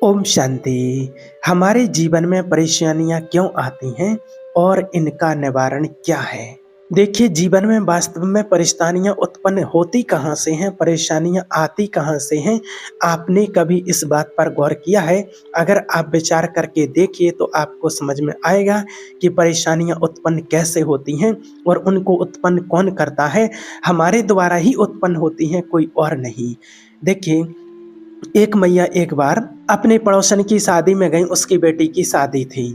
ओम शांति। हमारे जीवन में परेशानियां क्यों आती हैं और इनका निवारण क्या है? देखिए, जीवन में वास्तव में परेशानियां उत्पन्न होती कहाँ से हैं, परेशानियां आती कहाँ से हैं? आपने कभी इस बात पर गौर किया है? अगर आप विचार करके देखिए तो आपको समझ में आएगा कि परेशानियां उत्पन्न कैसे होती हैं और उनको उत्पन्न कौन करता है। हमारे द्वारा ही उत्पन्न होती हैं, कोई और नहीं। देखिए, एक मैया एक बार अपने पड़ोसन की शादी में गई, उसकी बेटी की शादी थी।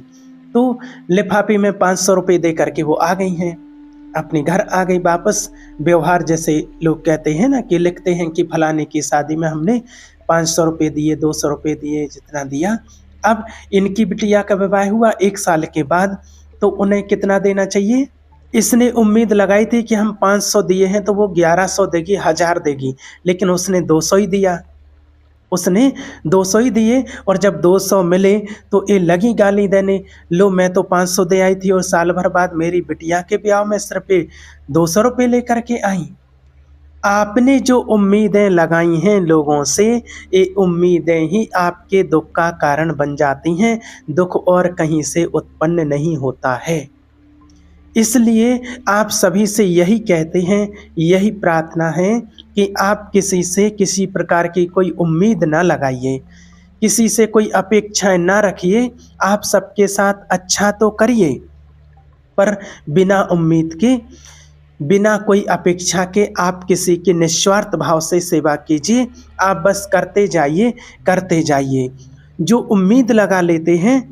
तो लिफाफे में 500 रुपये दे करके वो आ गई हैं, अपने घर आ गई वापस। व्यवहार जैसे लोग कहते हैं ना कि लिखते हैं कि फलाने की शादी में हमने 500 रुपये दिए, 200 रुपये दिए, जितना दिया। अब इनकी बिटिया का विवाह हुआ 1 साल के बाद, तो उन्हें कितना देना चाहिए? इसने उम्मीद लगाई थी कि हम 500 दिए हैं तो वो 1100 देगी, 1000 देगी, लेकिन उसने 200 ही दिया। उसने 200 ही दिए और जब 200 मिले तो ये लगी गाली देने, लो मैं तो 500 दे आई थी और साल भर बाद मेरी बिटिया के ब्याह में सिर्फ 200 रुपये लेकर के आई। आपने जो उम्मीदें लगाई हैं लोगों से, ये उम्मीदें ही आपके दुख का कारण बन जाती हैं। दुख और कहीं से उत्पन्न नहीं होता है। इसलिए आप सभी से यही कहते हैं, यही प्रार्थना है कि आप किसी से किसी प्रकार की कोई उम्मीद ना लगाइए, किसी से कोई अपेक्षाएं ना रखिए। आप सबके साथ अच्छा तो करिए, पर बिना उम्मीद के, बिना कोई अपेक्षा के आप किसी की निस्वार्थ भाव से सेवा कीजिए। आप बस करते जाइए, करते जाइए। जो उम्मीद लगा लेते हैं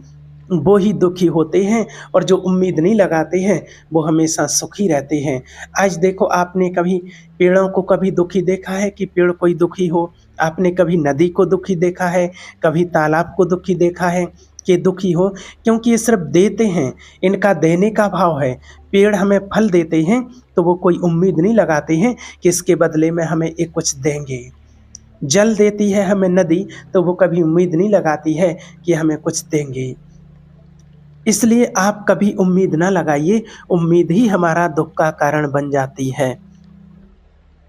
वो ही दुखी होते हैं और जो उम्मीद नहीं लगाते हैं वो हमेशा सुखी रहते हैं। आज देखो, आपने कभी पेड़ों को कभी दुखी देखा है कि पेड़ कोई दुखी हो? आपने कभी नदी को दुखी देखा है, कभी तालाब को दुखी देखा है कि दुखी हो? क्योंकि ये सिर्फ देते हैं, इनका देने का भाव है। पेड़ हमें फल देते हैं तो वो कोई उम्मीद नहीं लगाते हैं कि इसके बदले में हमें ये कुछ देंगे। जल देती है हमें नदी तो वो कभी उम्मीद नहीं लगाती है कि हमें कुछ देंगे। इसलिए आप कभी उम्मीद ना लगाइए, उम्मीद ही हमारा दुख का कारण बन जाती है।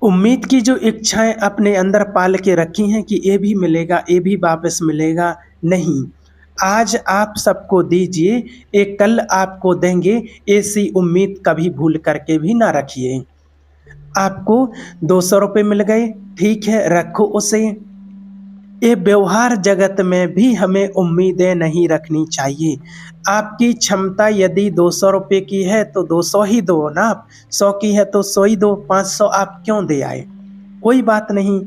उम्मीद की जो इच्छाएं अपने अंदर पाल के रखी हैं कि ये भी मिलेगा, ये भी वापस मिलेगा, नहीं। आज आप सबको दीजिए, एक कल आपको देंगे, ऐसी उम्मीद कभी भूल करके भी ना रखिए। आपको 200 रुपये मिल गए, ठीक है, रखो उसे। ये व्यवहार जगत में भी हमें उम्मीदें नहीं रखनी चाहिए। आपकी क्षमता यदि 200 रुपये की है तो 200 ही दो ना, आप 100 की है तो 100 ही दो, 500 आप क्यों दे आए? कोई बात नहीं।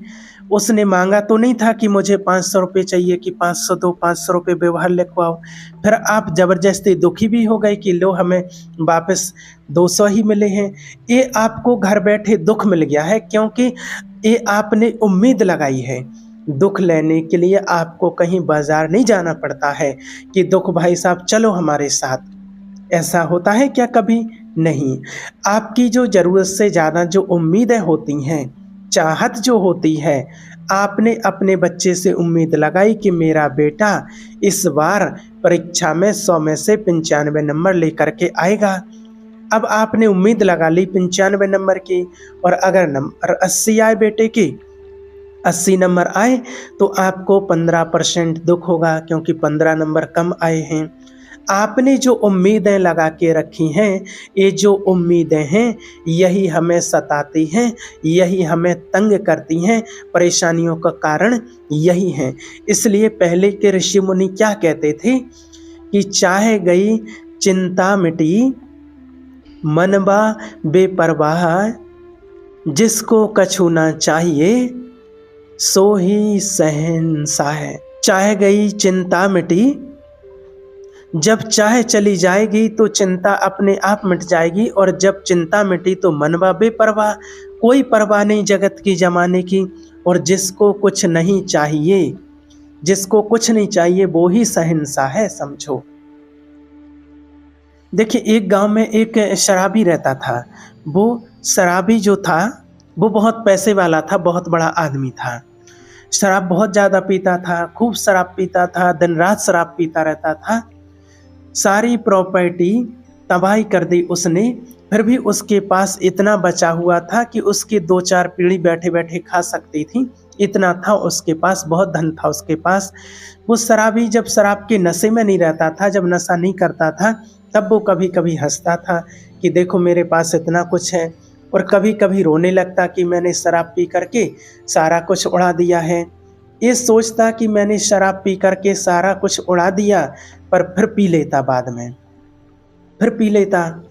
उसने मांगा तो नहीं था कि मुझे 500 रुपये चाहिए कि 500 दो, 500 रुपये व्यवहार लिखवाओ। फिर आप ज़बरदस्ती दुखी भी हो गए कि लो हमें वापस 200 ही मिले हैं। ये आपको घर बैठे दुख मिल गया है, क्योंकि ये आपने उम्मीद लगाई है। दुख लेने के लिए आपको कहीं बाजार नहीं जाना पड़ता है कि दुख भाई साहब चलो हमारे साथ। ऐसा होता है क्या कभी? नहीं। आपकी जो ज़रूरत से ज़्यादा जो उम्मीदें होती हैं, चाहत जो होती है, आपने अपने बच्चे से उम्मीद लगाई कि मेरा बेटा इस बार परीक्षा में 100 में से 95 नंबर लेकर के आएगा। अब आपने उम्मीद लगा ली 95 नंबर की, और अगर नंबर 80 आए बेटे की, 80 नंबर आए तो आपको 15% दुख होगा, क्योंकि 15 नंबर कम आए हैं। आपने जो उम्मीदें लगा के रखी हैं, ये जो उम्मीदें हैं यही हमें सताती हैं, यही हमें तंग करती हैं, परेशानियों का कारण यही है। इसलिए पहले के ऋषि मुनि क्या कहते थे कि चाहे गई चिंता मिटी, मनबा बेपरवाह, जिसको कछु ना चाहिए सो ही शहंशाह है। चाहे गई चिंता मिटी, जब चाहे चली जाएगी तो चिंता अपने आप मिट जाएगी, और जब चिंता मिटी तो मनवा बेपरवाह, कोई परवाह नहीं जगत की जमाने की। और जिसको कुछ नहीं चाहिए, जिसको कुछ नहीं चाहिए वो ही शहंशाह है, समझो। देखिए, एक गांव में एक शराबी रहता था। वो शराबी जो था वो बहुत पैसे वाला था, बहुत बड़ा आदमी था। शराब बहुत ज़्यादा पीता था, खूब शराब पीता था, दिन रात शराब पीता रहता था। सारी प्रॉपर्टी तबाही कर दी उसने, फिर भी उसके पास इतना बचा हुआ था कि उसकी 2-4 पीढ़ी बैठे बैठे खा सकती थी, इतना था उसके पास, बहुत धन था उसके पास। वो शराबी जब शराब के नशे में नहीं रहता था, जब नशा नहीं करता था, तब वो कभी-कभी हँसता था कि देखो मेरे पास इतना कुछ है, और कभी-कभी रोने लगता कि मैंने शराब पी करके सारा कुछ उड़ा दिया है। ये सोचता कि मैंने शराब पी करके सारा कुछ उड़ा दिया, पर फिर पी लेता बाद में, फिर पी लेता।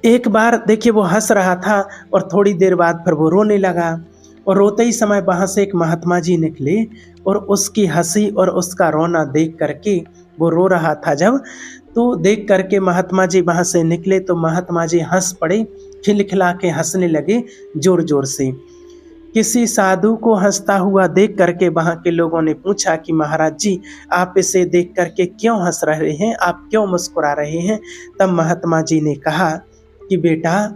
एक बार देखिए वो हँस रहा था और थोड़ी देर बाद फिर वो रोने लगा, और रोते ही समय वहाँ से एक महात्मा जी निकले, और उसकी हँसी और उसका रोना देख करके, वो रो रहा था जब, तो देख करके महात्मा जी वहाँ से निकले तो महात्मा जी हँस पड़े, खिलखिला के हँसने लगे ज़ोर-ज़ोर से। किसी साधु को हँसता हुआ देख करके वहाँ के लोगों ने पूछा कि महाराज जी, आप इसे देख करके क्यों हँस रहे हैं, आप क्यों मुस्कुरा रहे हैं? तब महात्मा जी ने कहा कि बेटा,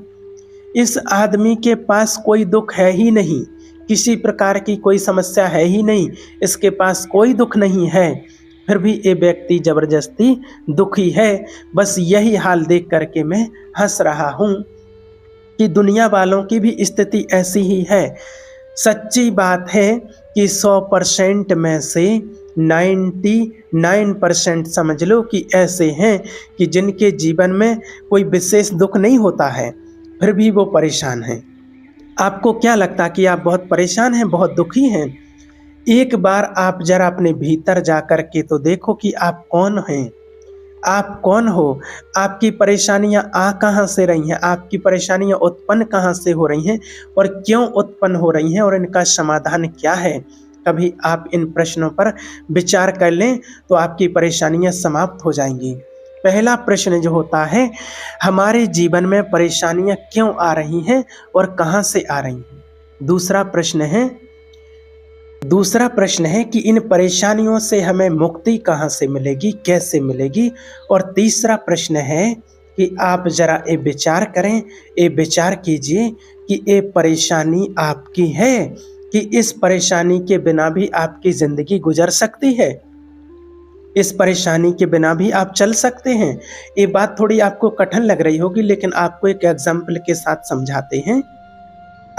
इस आदमी के पास कोई दुख है ही नहीं, किसी प्रकार की कोई समस्या है ही नहीं, इसके पास कोई दुख नहीं है, फिर भी ये व्यक्ति ज़बरदस्ती दुखी है। बस यही हाल देख करके मैं हँस रहा हूँ कि दुनिया वालों की भी स्थिति ऐसी ही है। सच्ची बात है कि 100% में से 99% समझ लो कि ऐसे हैं कि जिनके जीवन में कोई विशेष दुख नहीं होता है, फिर भी वो परेशान हैं। आपको क्या लगता कि आप बहुत परेशान हैं, बहुत दुखी हैं? एक बार आप ज़रा अपने भीतर जा कर के तो देखो कि आप कौन हैं? आप कौन हो? आपकी परेशानियाँ आ कहाँ से रही हैं? आपकी परेशानियाँ उत्पन्न कहाँ से हो रही हैं और क्यों उत्पन्न हो रही हैं, और इनका समाधान क्या है? कभी आप इन प्रश्नों पर विचार कर लें तो आपकी परेशानियाँ समाप्त हो जाएँगी। पहला प्रश्न जो होता है, हमारे जीवन में परेशानियाँ क्यों आ रही हैं और कहाँ से आ रही हैं? दूसरा प्रश्न है कि इन परेशानियों से हमें मुक्ति कहाँ से मिलेगी, कैसे मिलेगी? और तीसरा प्रश्न है कि आप ज़रा ये विचार करें, ये विचार कीजिए कि ये परेशानी आपकी है कि इस परेशानी के बिना भी आपकी ज़िंदगी गुजर सकती है? इस परेशानी के बिना भी आप चल सकते हैं? ये बात थोड़ी आपको कठिन लग रही होगी, लेकिन आपको एक एग्ज़ाम्पल के साथ समझाते हैं।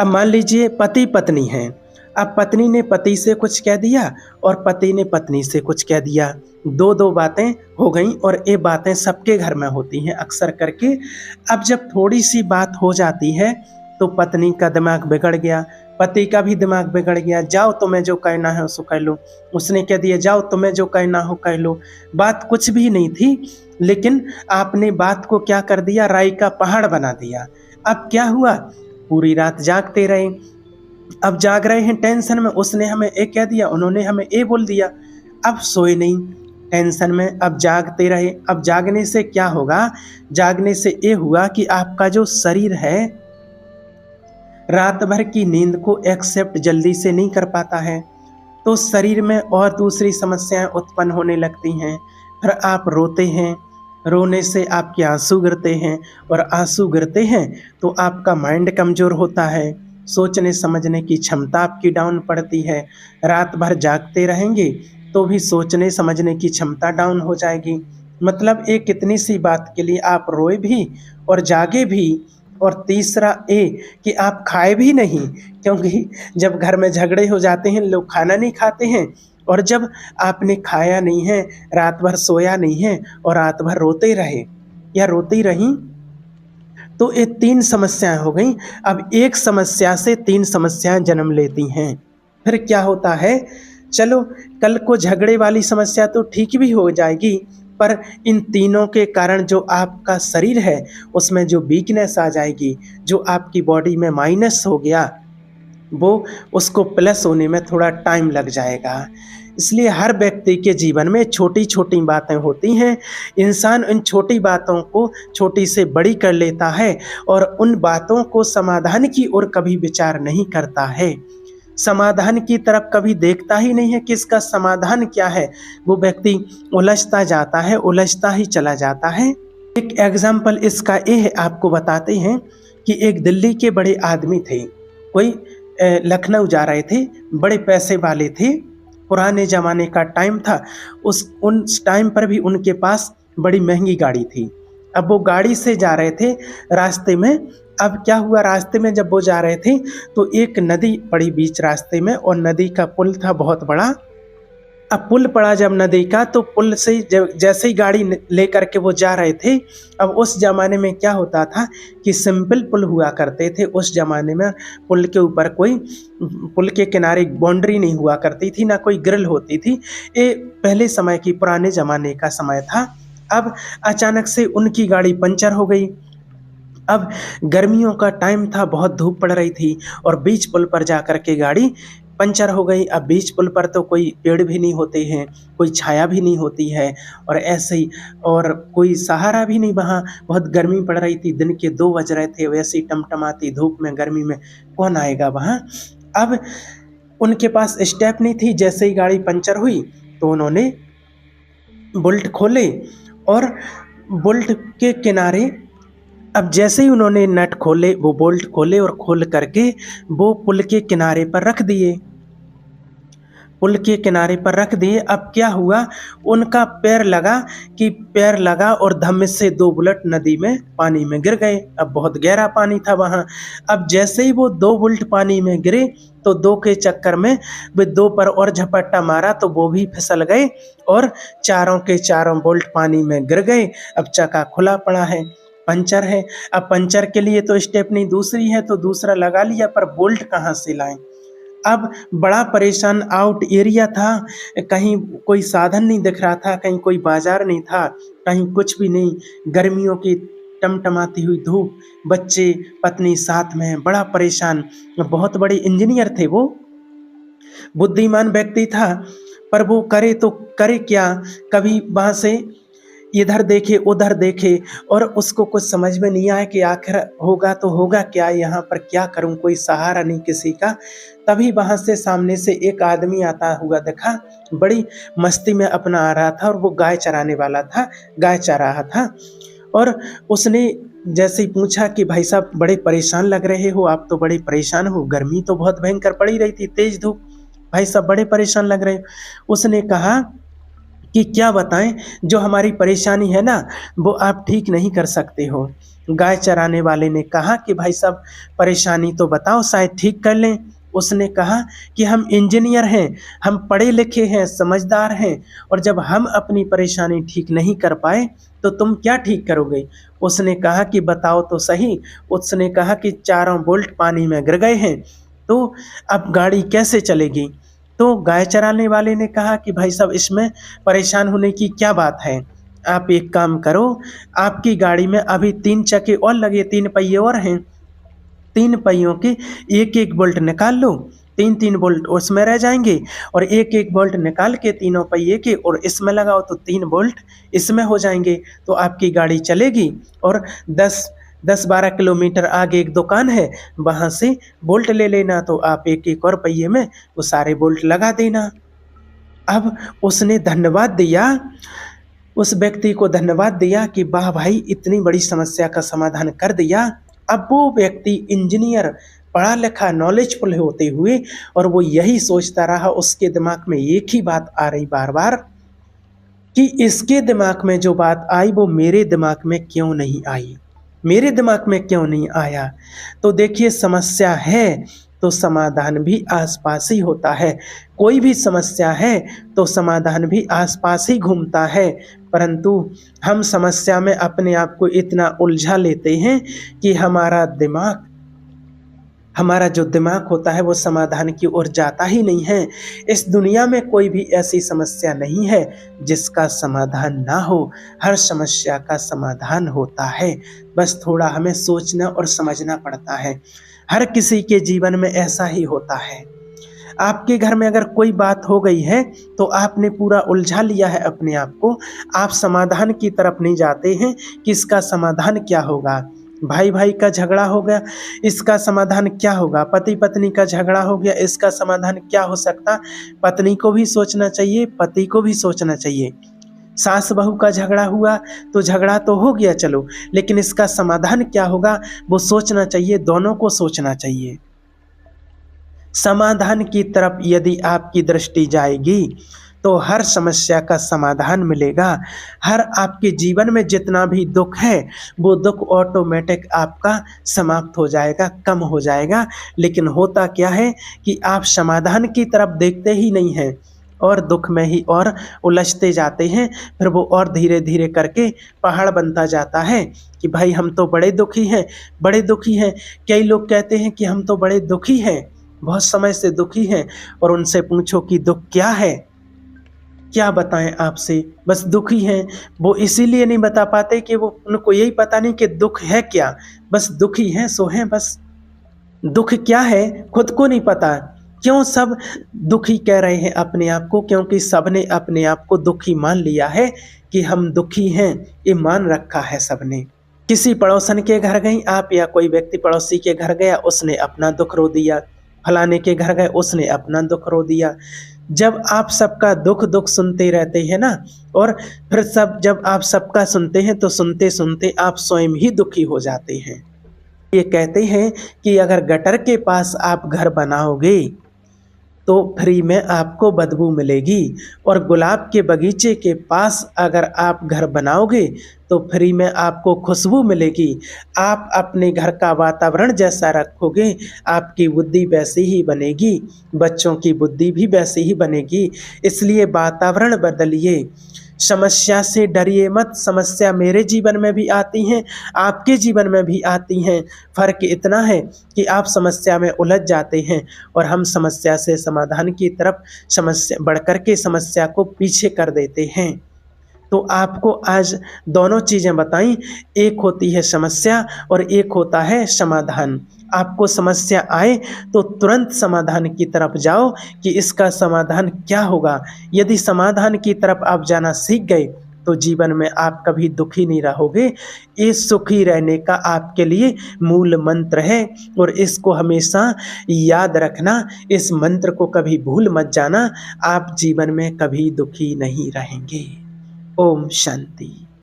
अब मान लीजिए पति-पत्नी हैं। अब पत्नी ने पति से कुछ कह दिया और पति ने पत्नी से कुछ कह दिया। 2-2 बातें हो गईं, और ये बातें सबके घर में होती हैं अक्सर करके। अब जब थोड़ी-सी बात हो जाती है तो पत्नी का दिमाग बिगड़ गया, पति का भी दिमाग बिगड़ गया। जाओ तुम्हें जो कहना है सो कह लो। उसने कह दिया जाओ तुम्हें जो कहना हो कह लो। बात कुछ भी नहीं थी, लेकिन आपने बात को क्या कर दिया, राई का पहाड़ बना दिया। अब क्या हुआ, पूरी रात जागते रहे। अब जाग रहे हैं टेंशन में, उसने हमें ए कह दिया, उन्होंने हमें ए बोल दिया। अब सोए नहीं, टेंशन में, अब जागते रहे। अब जागने से क्या होगा, जागने से ये हुआ कि आपका जो शरीर है रात भर की नींद को एक्सेप्ट जल्दी से नहीं कर पाता है, तो शरीर में और दूसरी समस्याएं उत्पन्न होने लगती हैं। फिर आप रोते हैं, रोने से आपके आंसू गिरते हैं, और आंसू गिरते हैं तो आपका माइंड कमज़ोर होता है, सोचने समझने की क्षमता आपकी डाउन पड़ती है। रात भर जागते रहेंगे तो भी सोचने समझने की क्षमता डाउन हो जाएगी। मतलब एक इतनी सी बात के लिए आप रोए भी और जागे भी। और तीसरा ये कि आप खाए भी नहीं, क्योंकि जब घर में झगड़े हो जाते हैं लोग खाना नहीं खाते हैं, और जब आपने खाया नहीं है, रात भर सोया नहीं है और रात भर रोते रहे या रोती रहीं, तो ये 3 समस्याएं हो गई। अब एक समस्या से 3 समस्याएं जन्म लेती हैं। फिर क्या होता है, चलो कल को झगड़े वाली समस्या तो ठीक भी हो जाएगी, पर इन तीनों के कारण जो आपका शरीर है उसमें जो वीकनेस आ जाएगी, जो आपकी बॉडी में माइनस हो गया, वो उसको प्लस होने में थोड़ा टाइम लग जाएगा। इसलिए हर व्यक्ति के जीवन में छोटी-छोटी बातें होती हैं। इंसान उन छोटी बातों को छोटी से बड़ी कर लेता है और उन बातों को समाधान की ओर कभी विचार नहीं करता है। समाधान की तरफ कभी देखता ही नहीं है कि इसका समाधान क्या है। वो व्यक्ति उलझता जाता है, उलझता ही चला जाता है। एक एग्ज़ाम्पल इसका ये है, आपको बताते हैं कि एक दिल्ली के बड़े आदमी थे। कोई लखनऊ जा रहे थे, बड़े पैसे वाले थे, पुराने ज़माने का टाइम था। उस टाइम पर भी उनके पास बड़ी महंगी गाड़ी थी। अब वो गाड़ी से जा रहे थे रास्ते में। अब क्या हुआ, रास्ते में जब वो जा रहे थे तो एक नदी पड़ी बीच रास्ते में और नदी का पुल था बहुत बड़ा। अब पुल पड़ा जब नदी का, तो पुल से जैसे ही गाड़ी लेकर के वो जा रहे थे। अब उस ज़माने में क्या होता था कि सिंपल पुल हुआ करते थे उस ज़माने में। पुल के ऊपर कोई, पुल के किनारे बाउंड्री नहीं हुआ करती थी, ना कोई ग्रिल होती थी। ये पहले समय की, पुराने ज़माने का समय था। अब अचानक से उनकी गाड़ी पंचर हो गई। अब गर्मियों का टाइम था, बहुत धूप पड़ रही थी और बीच पुल पर जा कर के गाड़ी पंचर हो गई। अब बीच पुल पर तो कोई पेड़ भी नहीं होते हैं, कोई छाया भी नहीं होती है और ऐसे ही, और कोई सहारा भी नहीं वहाँ। बहुत गर्मी पड़ रही थी, दिन के 2 बज रहे थे, वैसी टमटमाती धूप में, गर्मी में कौन आएगा वहाँ। अब उनके पास स्टेप नहीं थी। जैसे ही गाड़ी पंचर हुई तो उन्होंने बोल्ट खोले और बोल्ट के किनारे, अब जैसे ही उन्होंने नट खोले, वो बोल्ट खोले और खोल करके वो पुल के किनारे पर रख दिए। पुल के किनारे पर रख दिए। अब क्या हुआ, उनका पैर लगा और धम्म से 2 बुलेट नदी में, पानी में गिर गए। अब बहुत गहरा पानी था वहाँ। अब जैसे ही वो 2 बुलेट पानी में गिरे तो 2 के चक्कर में वे 2 पर और झपट्टा मारा तो वो भी फिसल गए और चारों के चारों बोल्ट पानी में गिर गए। अब चक्का खुला पड़ा है, पंचर है। अब पंचर के लिए तो स्टेपनी दूसरी है तो दूसरा लगा लिया, पर बोल्ट कहाँ से लाएं। अब बड़ा परेशान, आउट एरिया था, कहीं कोई साधन नहीं दिख रहा था, कहीं कोई बाजार नहीं था, कहीं कुछ भी नहीं। गर्मियों की टमटमाती हुई धूप, बच्चे पत्नी साथ में, बड़ा परेशान। बहुत बड़े इंजीनियर थे वो, बुद्धिमान व्यक्ति था, पर वो करे तो करे क्या। कभी वहाँ से इधर देखे उधर देखे और उसको कुछ समझ में नहीं आया कि आखिर होगा तो होगा क्या, यहाँ पर क्या करूँ, कोई सहारा नहीं किसी का। तभी वहाँ से सामने से एक आदमी आता हुआ दिखा, बड़ी मस्ती में अपना आ रहा था और वो गाय चराने वाला था, गाय चरा रहा था। और उसने जैसे ही पूछा कि भाई साहब बड़े परेशान लग रहे हो, आप तो बड़े परेशान हो, गर्मी तो बहुत भयंकर पड़ी रही थी, तेज धूप, भाई साहब बड़े परेशान लग रहे हो। उसने कहा कि क्या बताएं, जो हमारी परेशानी है ना वो आप ठीक नहीं कर सकते हो। गाय चराने वाले ने कहा कि भाई साहब परेशानी तो बताओ, शायद ठीक कर लें। उसने कहा कि हम इंजीनियर हैं, हम पढ़े लिखे हैं, समझदार हैं, और जब हम अपनी परेशानी ठीक नहीं कर पाए तो तुम क्या ठीक करोगे। उसने कहा कि बताओ तो सही। उसने कहा कि चारों बोल्ट पानी में गिर गए हैं, तो अब गाड़ी कैसे चलेगी। तो गाय चराने वाले ने कहा कि भाई साहब इसमें परेशान होने की क्या बात है, आप एक काम करो, आपकी गाड़ी में अभी 3 चक्के और लगे, 3 पहिए और हैं, 3 पहियों के एक एक बोल्ट निकाल लो, 3-3 बोल्ट उसमें रह जाएंगे, और एक एक बोल्ट निकाल के तीनों पहिए के और इसमें लगाओ तो 3 बोल्ट इसमें हो जाएंगे, तो आपकी गाड़ी चलेगी। और 10-12 किलोमीटर आगे एक दुकान है, वहाँ से बोल्ट ले लेना, तो आप एक एक और पहिए में वो सारे बोल्ट लगा देना। अब उसने धन्यवाद दिया, उस व्यक्ति को धन्यवाद दिया कि वाह भाई इतनी बड़ी समस्या का समाधान कर दिया। अब वो व्यक्ति इंजीनियर, पढ़ा लिखा, नॉलेजफुल होते हुए, और वो यही सोचता रहा, उसके दिमाग में एक ही बात आ रही बार बार कि इसके दिमाग में जो बात आई वो मेरे दिमाग में क्यों नहीं आई, मेरे दिमाग में क्यों नहीं आया। तो देखिए, समस्या है तो समाधान भी आसपास ही होता है। कोई भी समस्या है तो समाधान भी आसपास ही घूमता है, परंतु हम समस्या में अपने आप को इतना उलझा लेते हैं कि हमारा जो दिमाग होता है वो समाधान की ओर जाता ही नहीं है। इस दुनिया में कोई भी ऐसी समस्या नहीं है जिसका समाधान ना हो, हर समस्या का समाधान होता है, बस थोड़ा हमें सोचना और समझना पड़ता है। हर किसी के जीवन में ऐसा ही होता है। आपके घर में अगर कोई बात हो गई है तो आपने पूरा उलझा लिया है अपने आप को, आप समाधान की तरफ नहीं जाते हैं कि इसका समाधान क्या होगा। भाई भाई का झगड़ा हो गया, इसका समाधान क्या होगा। पति पत्नी का झगड़ा हो गया, इसका समाधान क्या हो सकता। पत्नी को भी सोचना चाहिए, पति को भी सोचना चाहिए। सास बहू का झगड़ा हुआ तो झगड़ा तो हो गया चलो, लेकिन इसका समाधान क्या होगा वो सोचना चाहिए, दोनों को सोचना चाहिए। समाधान की तरफ यदि आपकी दृष्टि जाएगी तो हर समस्या का समाधान मिलेगा। हर आपके जीवन में जितना भी दुःख है, वो दुःख ऑटोमेटिक आपका समाप्त हो जाएगा, कम हो जाएगा। लेकिन होता क्या है कि आप समाधान की तरफ देखते ही नहीं हैं और दुःख में ही और उलझते जाते हैं। फिर वो और धीरे-धीरे करके पहाड़ बनता जाता है कि भाई हम तो बड़े दुखी हैं, बड़े दुखी हैं। कई लोग कहते हैं कि हम तो बड़े दुखी हैं, बहुत समय से दुखी हैं, और उनसे पूछो कि दुःख क्या है? क्या बताएँ आपसे? बस दुखी हैं। वो इसीलिए नहीं बता पाते कि वो उनको यही पता नहीं कि दुःख है क्या? बस दुखी हैं सो हैं बस। दुःख क्या है खुद को नहीं पता। क्यों सब दुखी कह रहे हैं अपने आप को? क्योंकि सबने अपने आप को दुखी मान लिया है कि हम दुखी हैं, ये मान रखा है सबने। किसी पड़ोसन के घर गईं आप, या कोई व्यक्ति पड़ोसी के घर गया, उसने अपना दुःख रो दिया। फलाने के घर गए, उसने अपना दुःख रो दिया। जब आप सबका दुःख सुनते रहते हैं ना, और फिर जब आप सबका सुनते हैं तो सुनते-सुनते आप स्वयं ही दुखी हो जाते हैं। ये कहते हैं कि अगर गटर के पास आप घर बनाओगे तो फ्री में आपको बदबू मिलेगी, और गुलाब के बगीचे के पास अगर आप घर बनाओगे तो फ्री में आपको खुशबू मिलेगी। आप अपने घर का वातावरण जैसा रखोगे, आपकी बुद्धि वैसी ही बनेगी, बच्चों की बुद्धि भी वैसी ही बनेगी। इसलिए वातावरण बदलिए। समस्या से डरिए मत, समस्या मेरे जीवन में भी आती हैं, आपके जीवन में भी आती हैं। फ़र्क इतना है कि आप समस्या में उलझ जाते हैं और हम समस्या से समाधान की तरफ समस्या बढ़ कर के समस्या को पीछे कर देते हैं। तो आपको आज दोनों चीज़ें बताई, एक होती है समस्या और एक होता है समाधान। आपको समस्या आए तो तुरंत समाधान की तरफ जाओ कि इसका समाधान क्या होगा। यदि समाधान की तरफ आप जाना सीख गए तो जीवन में आप कभी दुखी नहीं रहोगे। ये सुखी रहने का आपके लिए मूल मंत्र है, और इसको हमेशा याद रखना। इस मंत्र को कभी भूल मत जाना, आप जीवन में कभी दुखी नहीं रहेंगे। ओम शांति।